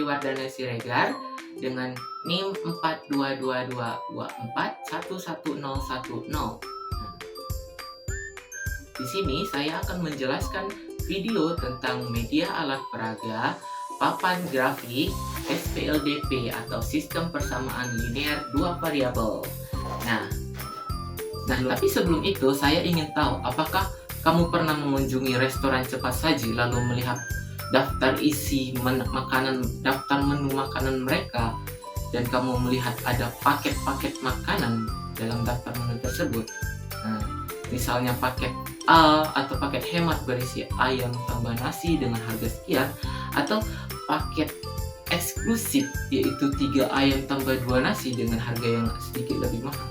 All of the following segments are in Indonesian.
Wardana Siregar dengan NIM 42222411010. Di sini saya akan menjelaskan video tentang media alat peraga, papan grafik, SPLDP atau sistem persamaan linear dua variabel. Nah, tapi sebelum itu saya ingin tahu, apakah kamu pernah mengunjungi restoran cepat saji lalu melihat daftar isi daftar menu makanan mereka, dan kamu melihat ada paket-paket makanan dalam daftar menu tersebut? Nah, misalnya paket A atau paket hemat berisi ayam tambah nasi dengan harga sekian, atau paket eksklusif yaitu 3 ayam tambah 2 nasi dengan harga yang sedikit lebih mahal.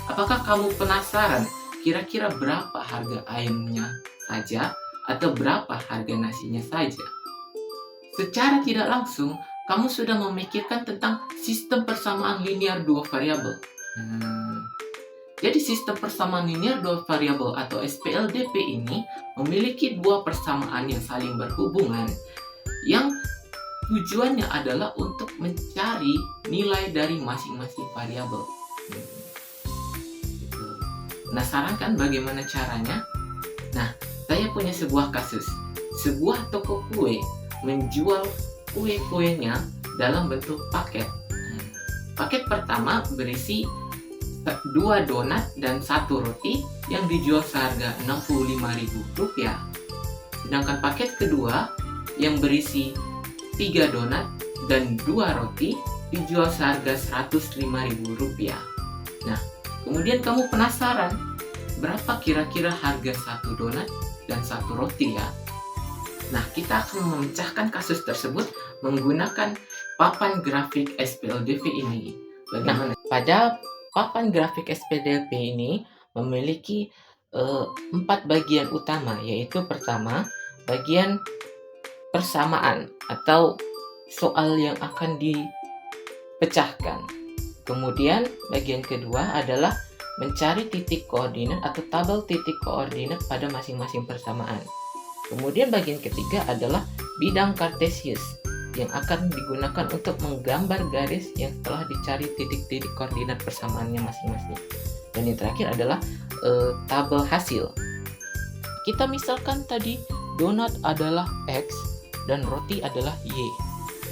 Apakah kamu penasaran kira-kira berapa harga ayamnya saja atau berapa harga nasinya saja? Secara tidak langsung, kamu sudah memikirkan tentang sistem persamaan linear dua variabel. Jadi sistem persamaan linear dua variabel atau SPLDP ini memiliki dua persamaan yang saling berhubungan yang tujuannya adalah untuk mencari nilai dari masing-masing variabel. Penasaran kan bagaimana caranya? Nah, saya punya sebuah kasus. Sebuah toko kue menjual kue-kuenya dalam bentuk paket. Paket pertama berisi 2 donat dan 1 roti yang dijual seharga Rp65.000. Sedangkan paket kedua yang berisi 3 donat dan 2 roti dijual seharga Rp105.000. Nah, kemudian kamu penasaran berapa kira-kira harga 1 donat dan 1 roti ya? Nah, kita akan memecahkan kasus tersebut menggunakan papan grafik SPLDP ini. Bagaimana? Pada papan grafik SPLDP ini memiliki 4 bagian utama, yaitu pertama, bagian persamaan atau soal yang akan dipecahkan. Kemudian bagian kedua adalah mencari titik koordinat atau tabel titik koordinat pada masing-masing persamaan. Kemudian bagian ketiga adalah bidang Cartesius yang akan digunakan untuk menggambar garis yang telah dicari titik-titik koordinat persamaannya masing-masing. Dan yang terakhir adalah tabel hasil. Kita misalkan tadi donat adalah X dan roti adalah Y.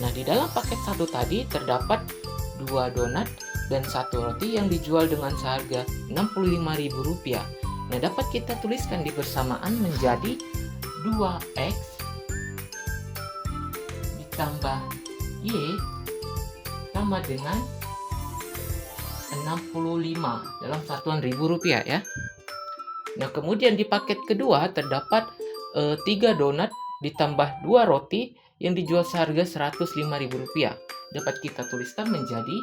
Nah, di dalam paket satu tadi terdapat 2 donat dan 1 roti yang dijual dengan seharga Rp65.000. Nah, dapat kita tuliskan di persamaan menjadi 2X ditambah Y sama dengan 65 dalam satuan Rp1.000 ya. Nah, kemudian di paket kedua terdapat 3 donat ditambah 2 roti yang dijual seharga Rp105.000. Dapat kita tuliskan menjadi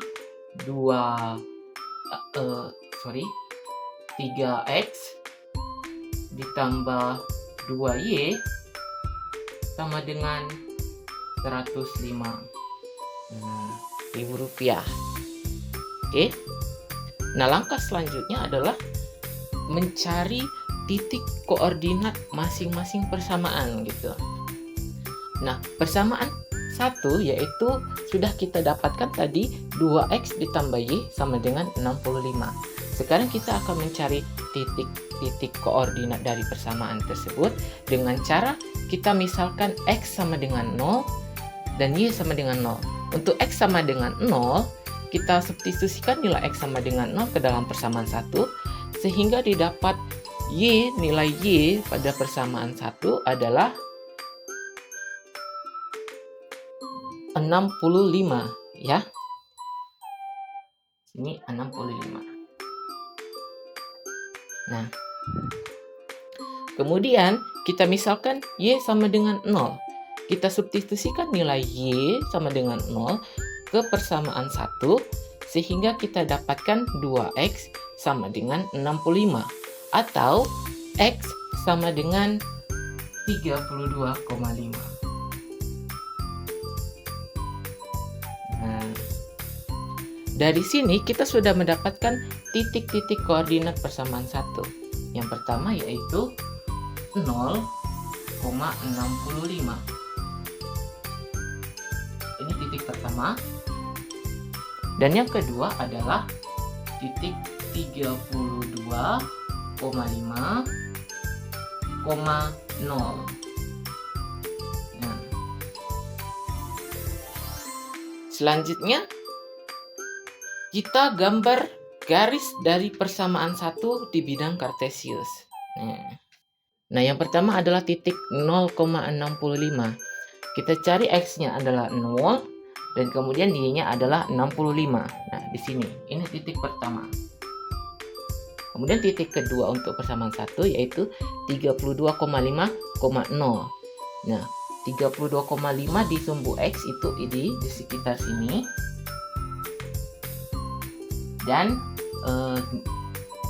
3X ditambah 2Y sama dengan Rp105.000. Oke. Nah, langkah selanjutnya adalah mencari titik koordinat masing-masing persamaan gitu. Nah, persamaan satu yaitu sudah kita dapatkan tadi 2X ditambah Y sama dengan 65. Sekarang kita akan mencari titik koordinat dari persamaan tersebut dengan cara kita misalkan X sama dengan 0 dan Y sama dengan 0. Untuk X sama dengan 0, kita substitusikan nilai X sama dengan 0 ke dalam persamaan 1 sehingga didapat nilai Y pada persamaan 1 adalah 65 ya. Ini 65. Nah, kemudian kita misalkan Y sama dengan 0. Kita substitusikan nilai Y sama dengan 0 ke persamaan 1 sehingga kita dapatkan 2X sama dengan 65 atau X sama dengan 32,5. Nah, dari sini kita sudah mendapatkan titik-titik koordinat persamaan 1. Yang pertama yaitu 0,65. titik pertama. Dan yang kedua adalah titik 32,5,0. Nah, selanjutnya kita gambar garis dari persamaan 1 di bidang kartesius. Nah, yang pertama adalah titik 0,65. Kita cari X-nya adalah 0 dan kemudian Y-nya adalah 65. Nah, di sini ini titik pertama. Kemudian titik kedua untuk persamaan 1 yaitu 32,5,0. Nah, 32,5 di sumbu X itu di sekitar sini. Dan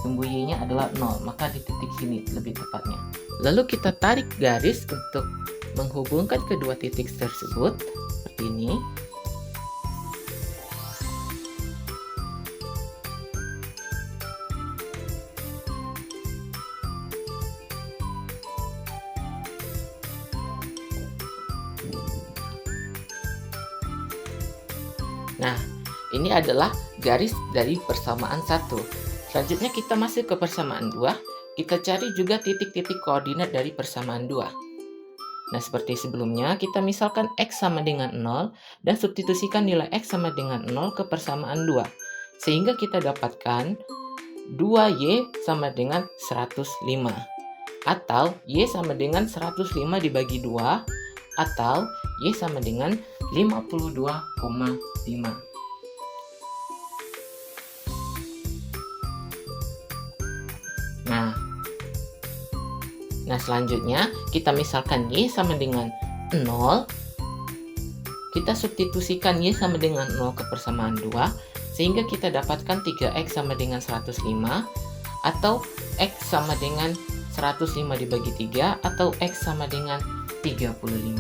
sumbu Y-nya adalah 0, maka di titik sini lebih tepatnya. Lalu kita tarik garis untuk menghubungkan kedua titik tersebut seperti ini. Nah, ini adalah garis dari persamaan 1. Selanjutnya kita masuk ke persamaan 2. Kita cari juga titik-titik koordinat dari persamaan 2. Nah, seperti sebelumnya, kita misalkan X sama dengan 0 dan substitusikan nilai X sama dengan 0 ke persamaan 2. Sehingga kita dapatkan 2Y sama dengan 105. Atau Y sama dengan 105 dibagi 2. Atau Y sama dengan 52,5. Nah, selanjutnya kita misalkan Y sama dengan 0. Kita substitusikan Y sama dengan 0 ke persamaan 2. Sehingga kita dapatkan 3X sama dengan 105. Atau X sama dengan 105 dibagi 3. Atau X sama dengan 35.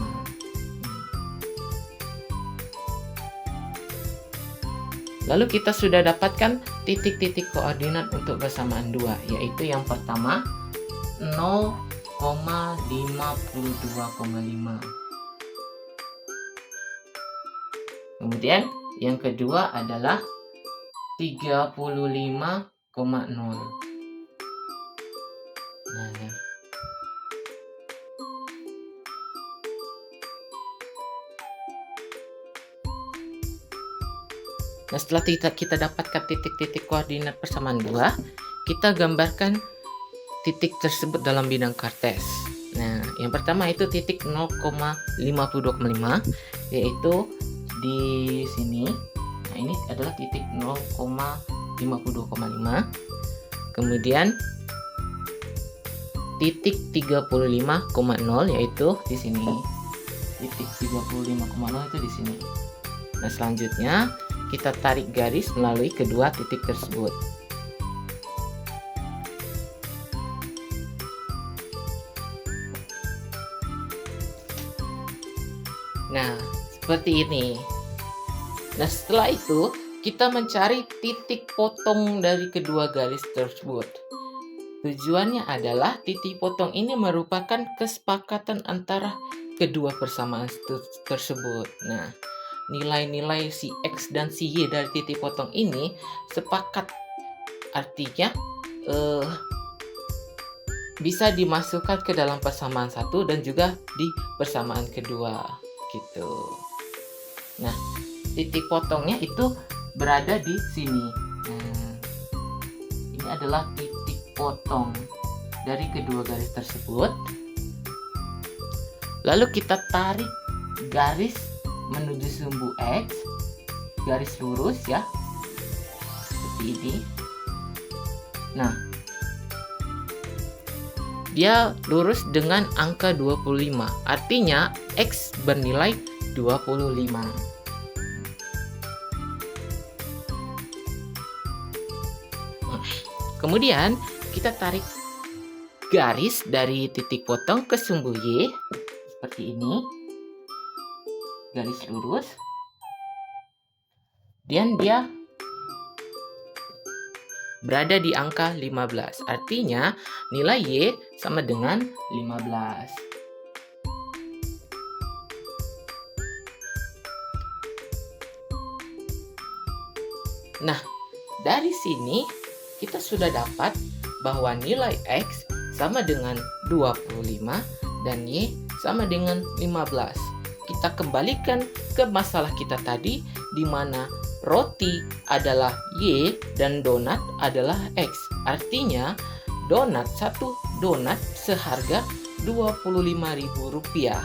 Lalu kita sudah dapatkan titik-titik koordinat untuk persamaan 2, yaitu yang pertama 0,52,5. Kemudian yang kedua adalah 35,0. Nah, setelah kita dapatkan titik-titik koordinat persamaan 2, kita gambarkan titik tersebut dalam bidang kartes. Nah, yang pertama itu titik 0,52,5, yaitu di sini. Nah, ini adalah titik 0,52,5. Kemudian titik 35,0 yaitu di sini. Titik 35,0 itu di sini. Nah, selanjutnya kita tarik garis melalui kedua titik tersebut. Nah, seperti ini. Nah, setelah itu kita mencari titik potong dari kedua garis tersebut. Tujuannya adalah titik potong ini merupakan kesepakatan antara kedua persamaan tersebut. Nah, nilai-nilai si X dan si Y dari titik potong ini sepakat, artinya bisa dimasukkan ke dalam persamaan 1 dan juga di persamaan kedua gitu. Nah, titik potongnya itu berada di sini. Nah, ini adalah titik potong dari kedua garis tersebut. Lalu kita tarik garis menuju sumbu X, garis lurus ya, seperti ini. Nah, dia lurus dengan angka 25, artinya X bernilai 25. Kemudian kita tarik garis dari titik potong ke sumbu Y, seperti ini. Garis lurus, dan dia berada di angka 15, artinya nilai Y sama dengan 15. Nah, dari sini kita sudah dapat bahwa nilai X sama dengan 25 dan Y sama dengan 15. Kita kembalikan ke masalah kita tadi di mana roti adalah Y dan donat adalah X. Artinya satu donat seharga Rp25.000.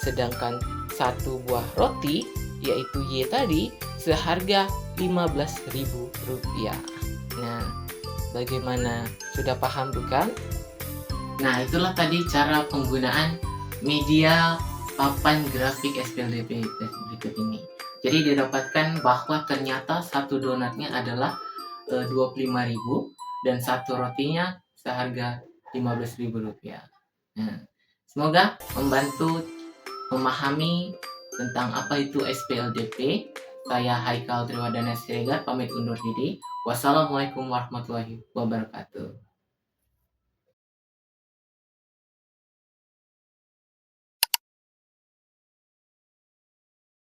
Sedangkan satu buah roti yaitu Y tadi seharga Rp15.000. Nah, bagaimana? Sudah paham bukan? Nah, itulah tadi cara penggunaan media papan grafik SPLDP berikut ini. Jadi didapatkan bahwa ternyata satu donatnya adalah 25.000 dan satu rotinya seharga Rp15.000. Nah, semoga membantu memahami tentang apa itu SPLDP. Saya Haikal Triwadana Siregar pamit undur diri. Wassalamualaikum warahmatullahi wabarakatuh.